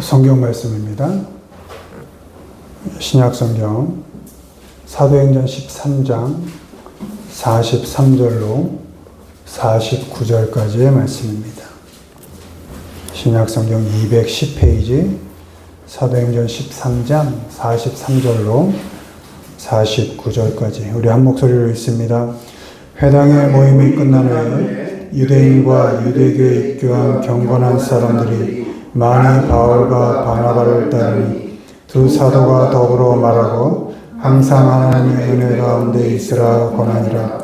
성경 말씀입니다. 신약 성경 사도행전 13장 43절로 49절까지의 말씀입니다. 신약 성경 210페이지 사도행전 13장 43절로 49절까지 우리 한 목소리로 읽습니다. 회당의 모임이 끝난 후에 유대인과 유대교에 입교한 경건한 사람들이 많이 바울과 바나바를 따르니 두 사도가 더불어 말하고 항상 하나님의 은혜 가운데 있으라 권하니라.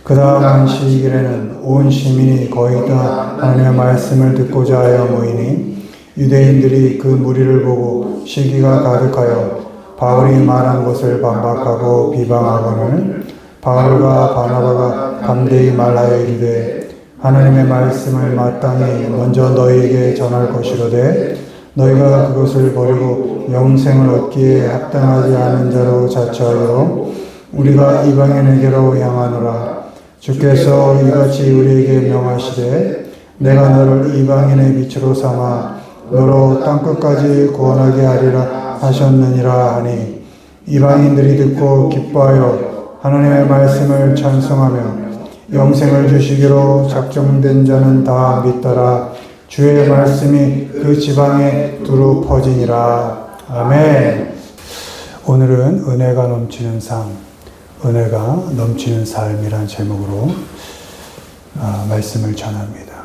그 다음 안식일에는 온 시민이 거의 다 하나님의 말씀을 듣고자 하여 모이니 유대인들이 그 무리를 보고 시기가 가득하여 바울이 말한 것을 반박하고 비방하거늘 바울과 바나바가 담대히 말하여 이르되 하나님의 말씀을 마땅히 먼저 너희에게 전할 것이로되 너희가 그것을 버리고 영생을 얻기에 합당하지 않은 자로 자처하여 우리가 이방인에게로 향하노라. 주께서 이같이 우리에게 명하시되 내가 너를 이방인의 빛으로 삼아 너로 땅끝까지 구원하게 하리라 하셨느니라 하니 이방인들이 듣고 기뻐하여 하나님의 말씀을 찬송하며 영생을 주시기로 작정된 자는 다 믿더라. 주의 말씀이 그 지방에 두루 퍼지니라. 아멘. 오늘은 은혜가 넘치는 삶, 은혜가 넘치는 삶이란 제목으로 말씀을 전합니다.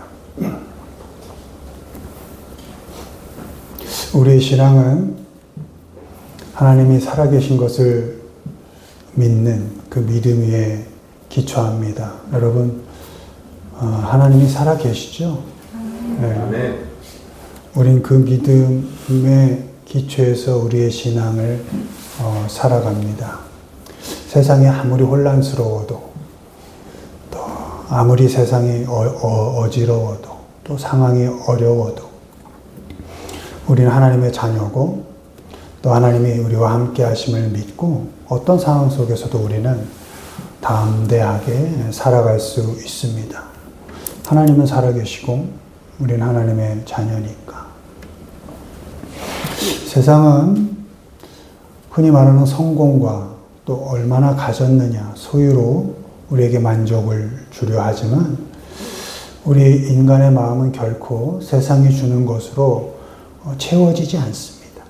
우리의 신앙은 하나님이 살아계신 것을 믿는 그 믿음 위에 기초합니다. 여러분, 하나님이 살아계시죠? 네. 우린 그 믿음의 기초에서 우리의 신앙을 살아갑니다. 세상이 아무리 혼란스러워도 또 아무리 세상이 어지러워도 또 상황이 어려워도 우리는 하나님의 자녀고 또 하나님이 우리와 함께 하심을 믿고 어떤 상황 속에서도 우리는 담대하게 살아갈 수 있습니다. 하나님은 살아계시고 우리는 하나님의 자녀니까. 세상은 흔히 말하는 성공과 또 얼마나 가졌느냐, 소유로 우리에게 만족을 주려 하지만 우리 인간의 마음은 결코 세상이 주는 것으로 채워지지 않습니다.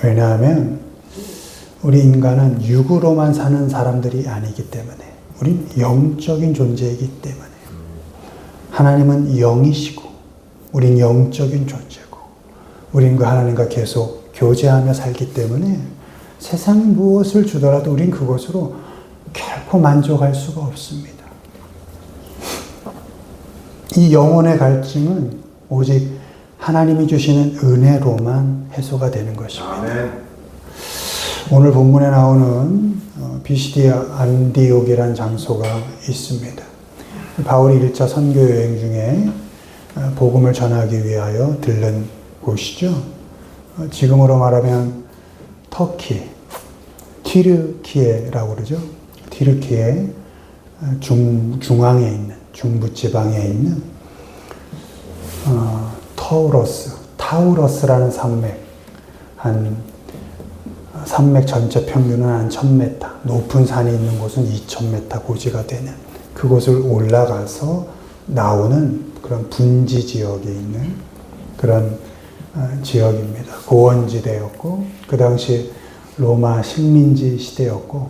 왜냐하면 우리 인간은 육으로만 사는 사람들이 아니기 때문에 우린 영적인 존재이기 때문에 하나님은 영이시고 우린 영적인 존재고 우린 그 하나님과 계속 교제하며 살기 때문에 세상이 무엇을 주더라도 우린 그것으로 결코 만족할 수가 없습니다. 이 영혼의 갈증은 오직 하나님이 주시는 은혜로만 해소가 되는 것입니다. 아멘. 오늘 본문에 나오는 비시디아 안디옥이라는 장소가 있습니다. 바울이 1차 선교 여행 중에 복음을 전하기 위하여 들른 곳이죠. 지금으로 말하면 터키, 튀르키예라고 그러죠. 튀르키예 중앙에 있는, 중부 지방에 있는 타우러스라는 산맥 전체 평균은 한 1000m, 높은 산이 있는 곳은 2000m 고지가 되는 그곳을 올라가서 나오는 그런 분지 지역에 있는 그런 지역입니다. 고원지대였고 그 당시 로마 식민지 시대였고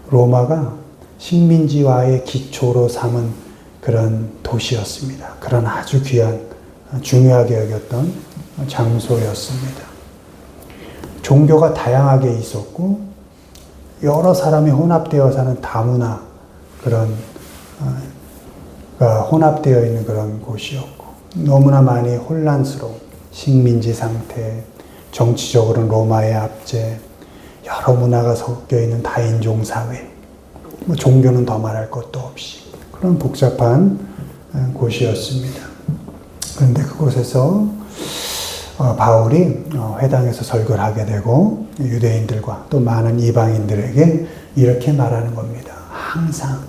로마가 식민지화의 기초로 삼은 그런 도시였습니다. 그런 아주 귀한 중요하게 여겼던 장소였습니다. 종교가 다양하게 있었고 여러 사람이 혼합되어 사는 다문화 그런 혼합되어 있는 그런 곳이었고 너무나 많이 혼란스러운 식민지 상태, 정치적으로는 로마의 압제, 여러 문화가 섞여 있는 다인종 사회, 종교는 더 말할 것도 없이 그런 복잡한 곳이었습니다. 그런데 그곳에서 바울이 회당에서 설교를 하게 되고 유대인들과 또 많은 이방인들에게 이렇게 말하는 겁니다. 항상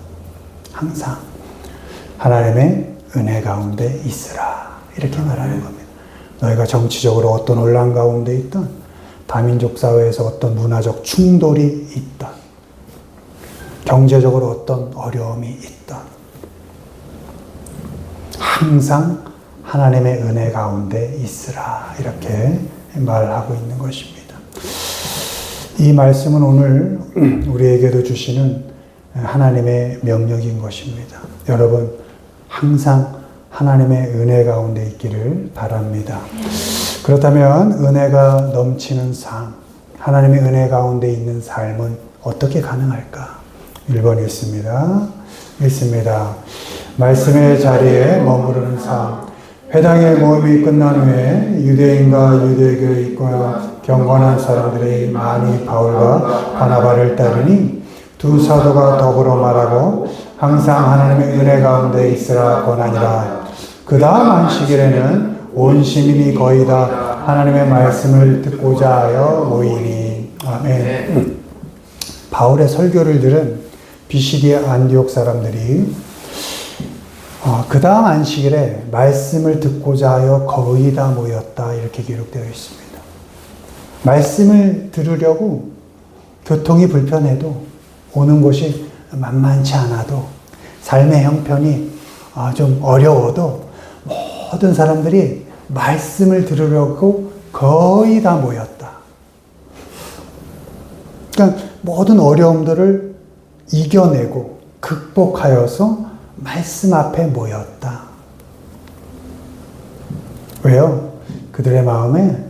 하나님의 은혜 가운데 있으라. 이렇게 말하는 겁니다. 너희가 정치적으로 어떤 혼란 가운데 있던, 다민족 사회에서 어떤 문화적 충돌이 있던, 경제적으로 어떤 어려움이 있던, 항상 하나님의 은혜 가운데 있으라, 이렇게 말하고 있는 것입니다. 이 말씀은 오늘 우리에게도 주시는 하나님의 명령인 것입니다. 여러분, 항상 하나님의 은혜 가운데 있기를 바랍니다. 그렇다면 은혜가 넘치는 삶, 하나님의 은혜 가운데 있는 삶은 어떻게 가능할까? 1번 읽습니다. 말씀의 자리에 머무르는 삶. 회당의 모임이 끝난 후에 유대인과 유대교에 있고 경건한 사람들이 많이 바울과 바나바를 따르니 두 사도가 더불어 말하고 항상 하나님의 은혜 가운데 있으라 권하니라. 그 다음 안식일에는 온 시민이 거의 다 하나님의 말씀을 듣고자 하여 모이니. 아멘. 바울의 설교를 들은 비시디아 안디옥 사람들이 그 다음 안식일에 말씀을 듣고자 하여 거의 다 모였다, 이렇게 기록되어 있습니다. 말씀을 들으려고 교통이 불편해도, 오는 곳이 만만치 않아도, 삶의 형편이 좀 어려워도 모든 사람들이 말씀을 들으려고 거의 다 모였다. 그러니까 모든 어려움들을 이겨내고 극복하여서 말씀 앞에 모였다. 왜요? 그들의 마음에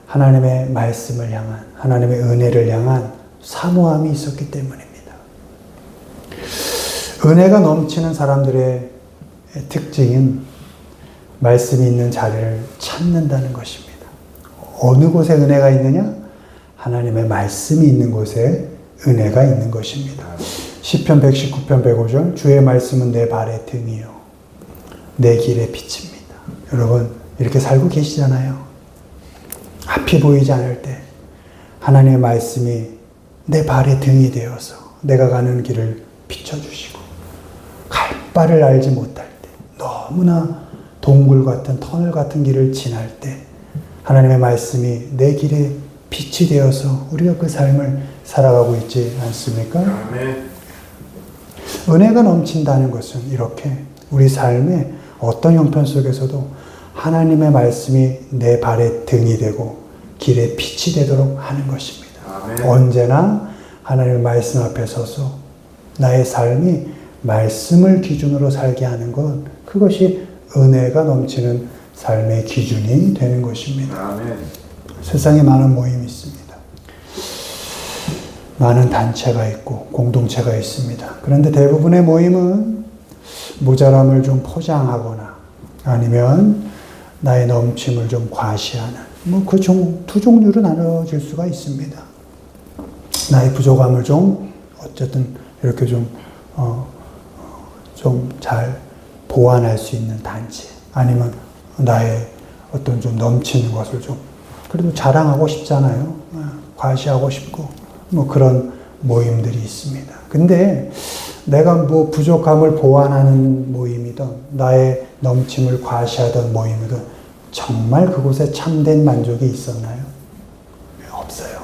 하나님의 말씀을 향한, 하나님의 은혜를 향한 사모함이 있었기 때문입니다. 은혜가 넘치는 사람들의 특징은 말씀이 있는 자리를 찾는다는 것입니다. 어느 곳에 은혜가 있느냐? 하나님의 말씀이 있는 곳에 은혜가 있는 것입니다. 시편 119편 105절, 주의 말씀은 내 발의 등이요 내 길의 빛입니다. 여러분, 이렇게 살고 계시잖아요. 앞이 보이지 않을 때 하나님의 말씀이 내 발의 등이 되어서 내가 가는 길을 비춰주시고, 갈 바를 알지 못할 때, 너무나 동굴 같은 터널 같은 길을 지날 때 하나님의 말씀이 내 길에 빛이 되어서 우리가 그 삶을 살아가고 있지 않습니까? 아멘. 은혜가 넘친다는 것은 이렇게 우리 삶의 어떤 형편 속에서도 하나님의 말씀이 내 발의 등이 되고 길의 빛이 되도록 하는 것입니다. 아멘. 언제나 하나님의 말씀 앞에 서서 나의 삶이 말씀을 기준으로 살게 하는 것, 그것이 은혜가 넘치는 삶의 기준이 되는 것입니다. 아멘. 세상에 많은 모임이 있습니다. 많은 단체가 있고 공동체가 있습니다. 그런데 대부분의 모임은 모자람을 좀 포장하거나 아니면 나의 넘침을 좀 과시하는, 그 두 종류로 나눠질 수가 있습니다. 나의 부족함을 좀 어쨌든 이렇게 좀 잘 보완할 수 있는 단체, 아니면 나의 어떤 좀 넘치는 것을 좀 그래도 자랑하고 싶잖아요. 과시하고 싶고 그런 모임들이 있습니다. 근데 내가 부족함을 보완하는 모임이든 나의 넘침을 과시하던 모임이든 정말 그곳에 참된 만족이 있었나요? 없어요.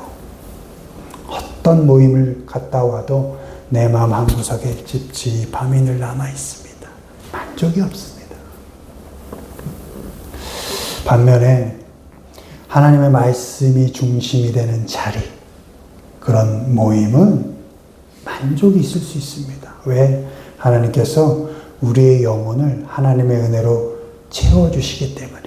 어떤 모임을 갔다 와도 내 마음 한구석에 찝찝함이 늘 남아 있습니다. 만족이 없습니다. 반면에 하나님의 말씀이 중심이 되는 자리, 그런 모임은 만족이 있을 수 있습니다. 왜? 하나님께서 우리의 영혼을 하나님의 은혜로 채워주시기 때문에.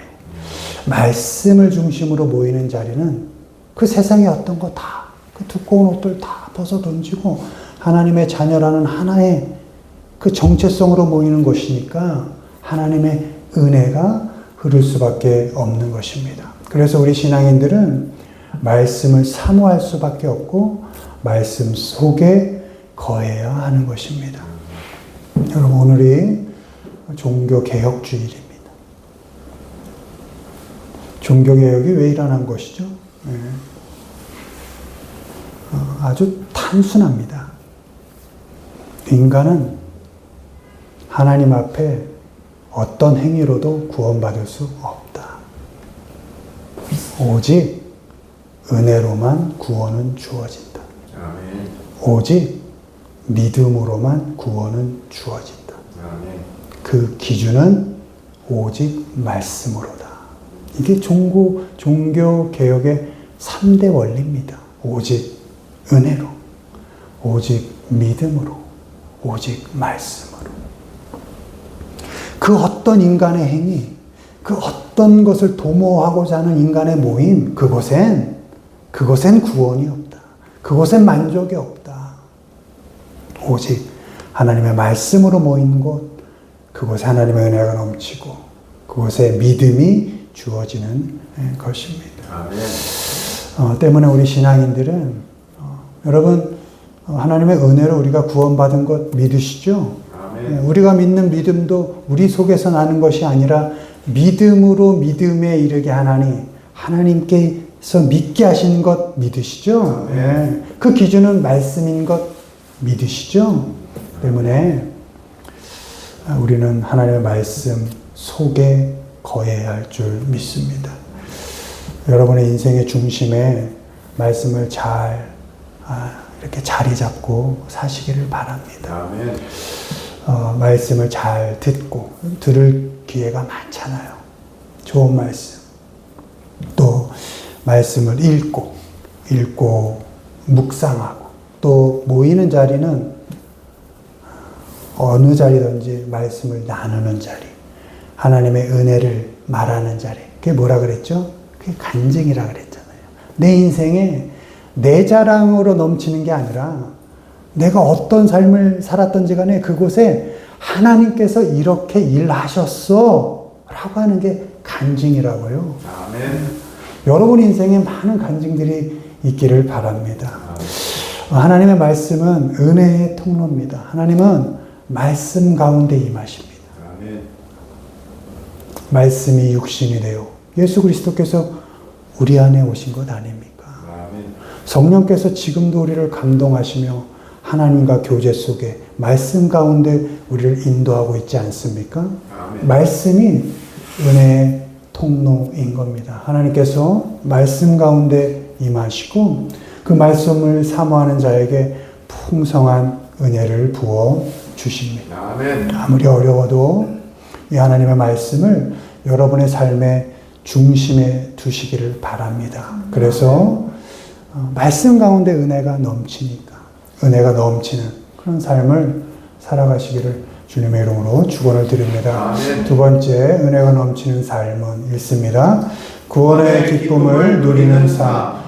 말씀을 중심으로 모이는 자리는 그 세상의 어떤 거 다, 그 두꺼운 옷들 다 벗어 던지고 하나님의 자녀라는 하나의 그 정체성으로 모이는 것이니까 하나님의 은혜가 흐를 수밖에 없는 것입니다. 그래서 우리 신앙인들은 말씀을 사모할 수밖에 없고 말씀 속에 거해야 하는 것입니다. 여러분, 오늘이 종교개혁주일입니다. 종교개혁이 왜 일어난 것이죠? 네. 아주 단순합니다. 인간은 하나님 앞에 어떤 행위로도 구원받을 수 없다. 오직 은혜로만 구원은 주어진다. 아멘. 오직 믿음으로만 구원은 주어진다. 아멘. 그 기준은 오직 말씀으로다. 이게 종교 개혁의 3대 원리입니다. 오직 은혜로, 오직 믿음으로, 오직 말씀으로. 그 어떤 인간의 행위, 그 어떤 것을 도모하고자 하는 인간의 모임, 그곳엔 구원이 없다. 그곳엔 만족이 없다. 오직 하나님의 말씀으로 모인 곳, 그곳에 하나님의 은혜가 넘치고 그곳에 믿음이 주어지는 것입니다. 아멘. 때문에 우리 신앙인들은 여러분 하나님의 은혜로 우리가 구원받은 것 믿으시죠? 아멘. 우리가 믿는 믿음도 우리 속에서 나는 것이 아니라 믿음으로 믿음에 이르게 하나님께서 믿게 하시는 것 믿으시죠? 네. 그 기준은 말씀인 것 믿으시죠? 때문에 우리는 하나님의 말씀 속에 거해야 할 줄 믿습니다. 여러분의 인생의 중심에 말씀을 잘 이렇게 자리 잡고 사시기를 바랍니다. 아멘. 말씀을 잘 듣고 들을 기회가 많잖아요. 좋은 말씀. 또 말씀을 읽고 묵상하고 또 모이는 자리는 어느 자리든지 말씀을 나누는 자리, 하나님의 은혜를 말하는 자리. 그게 뭐라 그랬죠? 그게 간증이라 그랬잖아요. 내 인생에 내 자랑으로 넘치는 게 아니라 내가 어떤 삶을 살았던지 간에 그곳에 하나님께서 이렇게 일하셨어 라고 하는 게 간증이라고요. 아멘. 여러분 인생에 많은 간증들이 있기를 바랍니다. 하나님의 말씀은 은혜의 통로입니다. 하나님은 말씀 가운데 임하십니다. 아멘. 말씀이 육신이 되어 예수 그리스도께서 우리 안에 오신 것 아닙니까? 아멘. 성령께서 지금도 우리를 감동하시며 하나님과 교제 속에 말씀 가운데 우리를 인도하고 있지 않습니까? 아멘. 말씀이 은혜의 통로인 겁니다. 하나님께서 말씀 가운데 임하시고 그 말씀을 사모하는 자에게 풍성한 은혜를 부어 주십니다. 아멘. 아무리 어려워도 이 하나님의 말씀을 여러분의 삶의 중심에 두시기를 바랍니다. 그래서 말씀 가운데 은혜가 넘치니까 은혜가 넘치는 그런 삶을 살아가시기를 주님의 이름으로 축원을 드립니다. 아멘. 두 번째 은혜가 넘치는 삶은 읽습니다. 구원의 기쁨을 누리는 삶.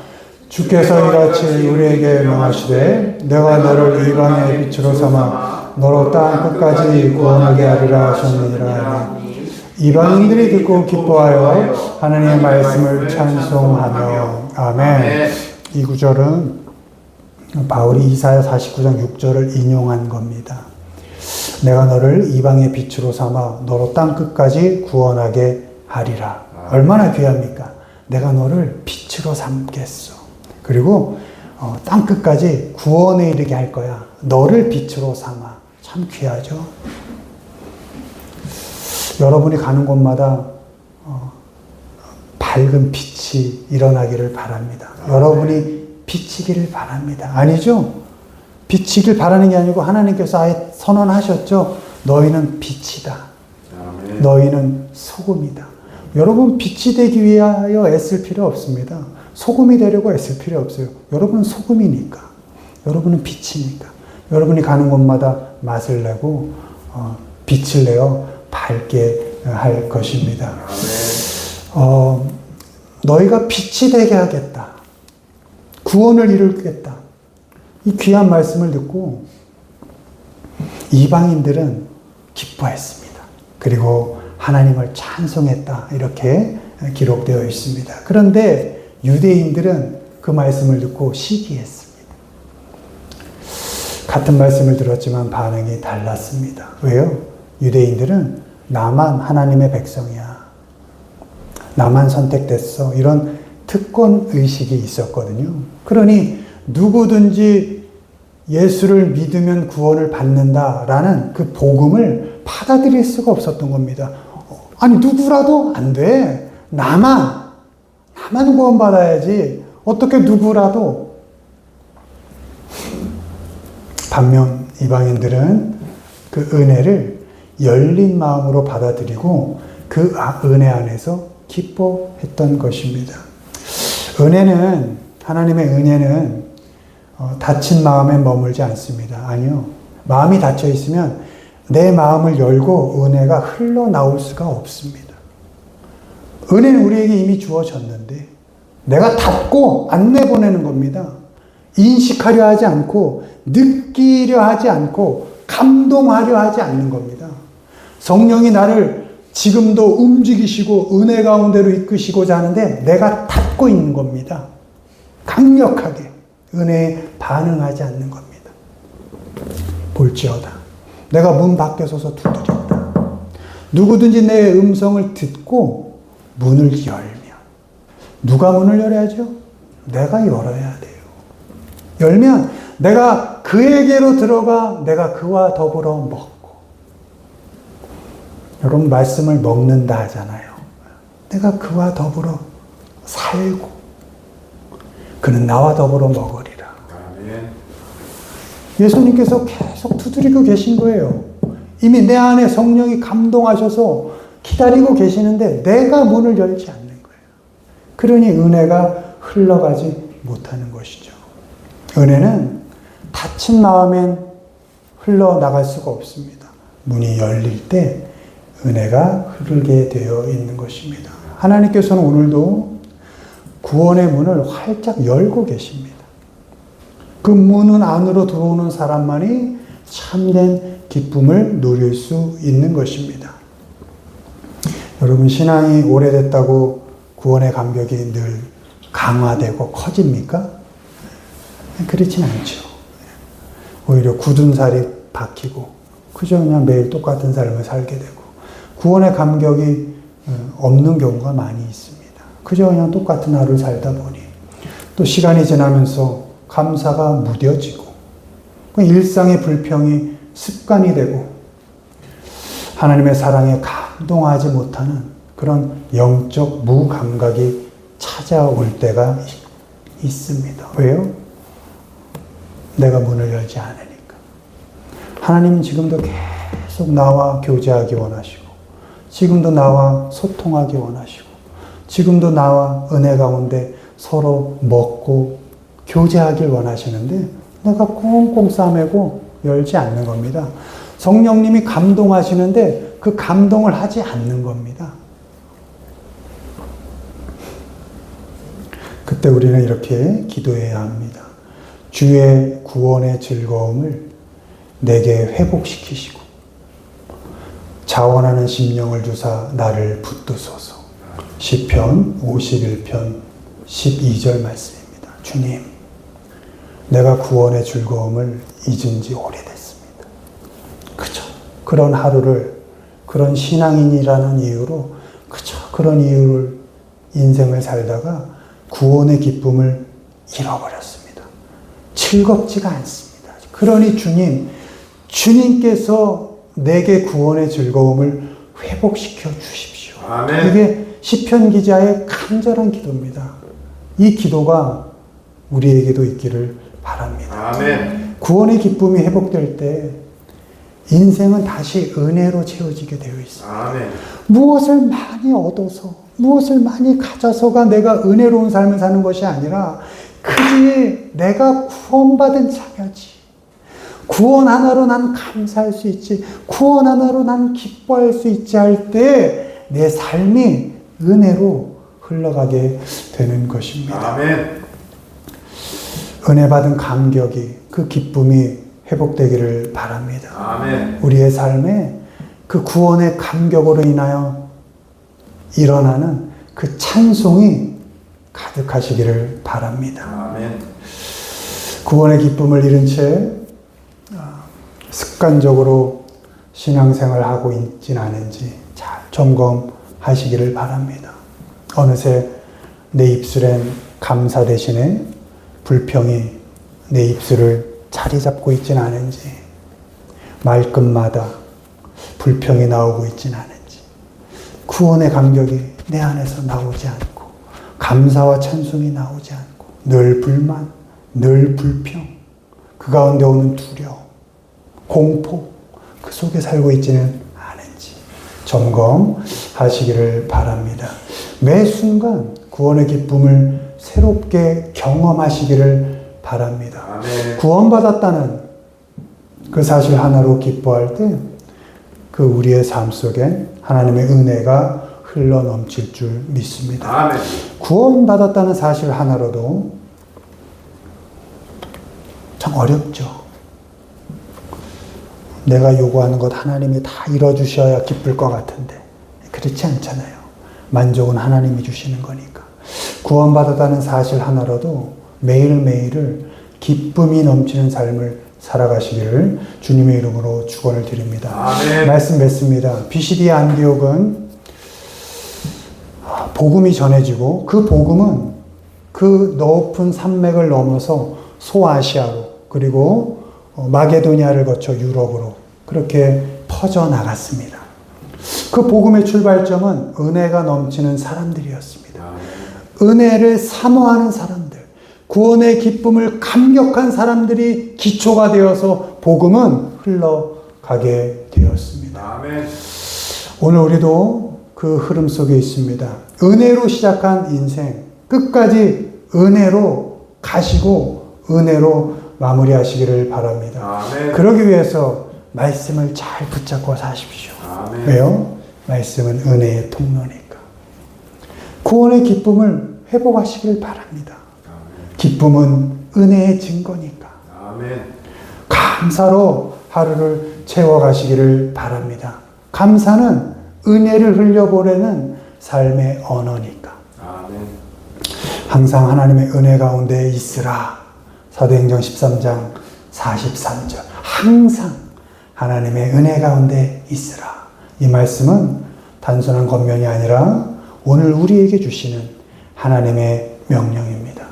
주께서 이같이 우리에게 명하시되 내가 너를 이방의 빛으로 삼아 너로 땅 끝까지 구원하게 하리라 하셨느니라. 이방인들이 듣고 기뻐하여 하나님의 말씀을 찬송하며. 아멘. 이 구절은 바울이 이사야 49장 6절을 인용한 겁니다. 내가 너를 이방의 빛으로 삼아 너로 땅 끝까지 구원하게 하리라. 얼마나 귀합니까? 내가 너를 빛으로 삼겠어. 그리고 땅 끝까지 구원에 이르게 할 거야. 너를 빛으로 삼아. 참 귀하죠? 여러분이 가는 곳마다 밝은 빛이 일어나기를 바랍니다. 여러분이 비치기를 바랍니다. 아니죠? 비치길 바라는 게 아니고 하나님께서 아예 선언하셨죠. 너희는 빛이다. 아멘. 너희는 소금이다. 여러분 빛이 되기 위하여 애쓸 필요 없습니다. 소금이 되려고 애쓸 필요 없어요. 여러분은 소금이니까. 여러분은 빛이니까. 여러분이 가는 곳마다 맛을 내고 빛을 내어 밝게 할 것입니다. 너희가 빛이 되게 하겠다. 구원을 이루겠다. 이 귀한 말씀을 듣고 이방인들은 기뻐했습니다. 그리고 하나님을 찬송했다. 이렇게 기록되어 있습니다. 그런데 유대인들은 그 말씀을 듣고 시기했습니다. 같은 말씀을 들었지만 반응이 달랐습니다. 왜요? 유대인들은 나만 하나님의 백성이야. 나만 선택됐어. 이런 특권 의식이 있었거든요. 그러니 누구든지 예수를 믿으면 구원을 받는다라는 그 복음을 받아들일 수가 없었던 겁니다. 아니 누구라도 안 돼. 나만 나만 구원받아야지 어떻게 누구라도. 반면 이방인들은 그 은혜를 열린 마음으로 받아들이고 그 은혜 안에서 기뻐했던 것입니다. 은혜는, 하나님의 은혜는 닫힌 마음에 머물지 않습니다. 아니요. 마음이 닫혀 있으면 내 마음을 열고 은혜가 흘러나올 수가 없습니다. 은혜는 우리에게 이미 주어졌는데 내가 닫고 안 내보내는 겁니다. 인식하려 하지 않고 느끼려 하지 않고 감동하려 하지 않는 겁니다. 성령이 나를 지금도 움직이시고 은혜 가운데로 이끄시고자 하는데 내가 닫고 있는 겁니다. 강력하게 은혜에 반응하지 않는 겁니다. 볼지어다 내가 문 밖에 서서 두드린다. 누구든지 내 음성을 듣고 문을 열면, 누가 문을 열어야죠? 내가 열어야 돼요. 열면 내가 그에게로 들어가 내가 그와 더불어 먹고. 여러분, 말씀을 먹는다 하잖아요. 내가 그와 더불어 살고 그는 나와 더불어 먹으리라. 아멘. 예수님께서 계속 두드리고 계신 거예요. 이미 내 안에 성령이 감동하셔서 기다리고 계시는데 내가 문을 열지 않는 거예요. 그러니 은혜가 흘러가지 못하는 것이죠. 은혜는 닫힌 마음엔 흘러나갈 수가 없습니다. 문이 열릴 때 은혜가 흐르게 되어 있는 것입니다. 하나님께서는 오늘도 구원의 문을 활짝 열고 계십니다. 그 문은 안으로 들어오는 사람만이 참된 기쁨을 누릴 수 있는 것입니다. 여러분, 신앙이 오래됐다고 구원의 감격이 늘 강화되고 커집니까? 그렇진 않죠. 오히려 굳은 살이 박히고 그저 그냥 매일 똑같은 삶을 살게 되고 구원의 감격이 없는 경우가 많이 있습니다. 그저 그냥 똑같은 하루를 살다 보니 또 시간이 지나면서 감사가 무뎌지고 일상의 불평이 습관이 되고 하나님의 사랑에 감동하지 못하는 그런 영적 무감각이 찾아올 때가 있습니다. 왜요? 내가 문을 열지 않으니까. 하나님은 지금도 계속 나와 교제하기 원하시고 지금도 나와 소통하기 원하시고 지금도 나와 은혜 가운데 서로 먹고 교제하길 원하시는데 내가 꽁꽁 싸매고 열지 않는 겁니다. 성령님이 감동하시는데 그 감동을 하지 않는 겁니다. 그때 우리는 이렇게 기도해야 합니다. 주의 구원의 즐거움을 내게 회복시키시고 자원하는 심령을 주사 나를 붙드소서. 시편 51편 12절 말씀입니다. 주님, 내가 구원의 즐거움을 잊은 지 오래됐습니다. 그저 그런 하루를 그런 신앙인이라는 이유로 그저 그런 이유를 인생을 살다가 구원의 기쁨을 잃어버렸습니다. 즐겁지가 않습니다. 그러니 주님께서 내게 구원의 즐거움을 회복시켜 주십시오. 아멘. 이게 시편 기자의 간절한 기도입니다. 이 기도가 우리에게도 있기를 바랍니다. 아멘. 구원의 기쁨이 회복될 때 인생은 다시 은혜로 채워지게 되어 있습니다. 아멘. 무엇을 많이 얻어서 무엇을 많이 가져서가 내가 은혜로운 삶을 사는 것이 아니라 그지 내가 구원받은 자녀지. 구원 하나로 난 감사할 수 있지. 구원 하나로 난 기뻐할 수 있지 할 때 내 삶이 은혜로 흘러가게 되는 것입니다. 아멘. 은혜 받은 감격이 그 기쁨이 회복되기를 바랍니다. 아멘. 우리의 삶에 그 구원의 감격으로 인하여 일어나는 그 찬송이 가득하시기를 바랍니다. 아멘. 구원의 기쁨을 잃은 채 습관적으로 신앙생활을 하고 있진 않은지 잘 점검하시기를 바랍니다. 어느새 내 입술엔 감사 대신에 불평이 내 입술을 자리 잡고 있진 않은지, 말끝마다 불평이 나오고 있진 않은지, 구원의 감격이 내 안에서 나오지 않고 감사와 찬송이 나오지 않고 늘 불만, 늘 불평, 그 가운데 오는 두려움, 공포, 그 속에 살고 있지는 않은지 점검하시기를 바랍니다. 매 순간 구원의 기쁨을 새롭게 경험하시기를 바랍니다. 아멘. 구원받았다는 그 사실 하나로 기뻐할 때 그 우리의 삶 속에 하나님의 은혜가 흘러 넘칠 줄 믿습니다. 아멘. 구원받았다는 사실 하나로도 참 어렵죠. 내가 요구하는 것 하나님이 다 이뤄주셔야 기쁠 것 같은데 그렇지 않잖아요. 만족은 하나님이 주시는 거니까. 구원받았다는 사실 하나로도 매일매일을 기쁨이 넘치는 삶을 살아가시기를 주님의 이름으로 축원을 드립니다. 아멘. 말씀 맺습니다. 비시디 안디옥은 복음이 전해지고 그 복음은 그 높은 산맥을 넘어서 소아시아로 그리고 마게도니아를 거쳐 유럽으로 그렇게 퍼져나갔습니다. 그 복음의 출발점은 은혜가 넘치는 사람들이었습니다. 은혜를 사모하는 사람들, 구원의 기쁨을 감격한 사람들이 기초가 되어서 복음은 흘러가게 되었습니다. 아멘. 오늘 우리도 그 흐름 속에 있습니다. 은혜로 시작한 인생, 끝까지 은혜로 가시고 은혜로 마무리하시기를 바랍니다. 아멘. 그러기 위해서 말씀을 잘 붙잡고 사십시오. 아멘. 왜요? 말씀은 은혜의 통로니까. 구원의 기쁨을 회복하시길 바랍니다. 기쁨은 은혜의 증거니까. 아멘. 감사로 하루를 채워가시기를 바랍니다. 감사는 은혜를 흘려보내는 삶의 언어니까. 아멘. 항상 하나님의 은혜 가운데 있으라. 사도행전 13장 43절. 항상 하나님의 은혜 가운데 있으라. 이 말씀은 단순한 겉면이 아니라 오늘 우리에게 주시는 하나님의 명령입니다.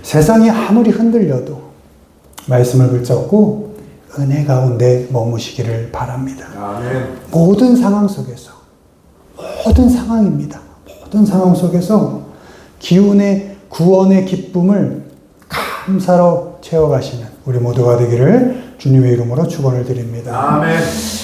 세상이 아무리 흔들려도 말씀을 붙잡고 은혜 가운데 머무시기를 바랍니다. 아멘. 모든 상황 속에서, 모든 상황입니다. 모든 상황 속에서 기운의 구원의 기쁨을 감사로 채워가시는 우리 모두가 되기를 주님의 이름으로 축원을 드립니다. 아멘.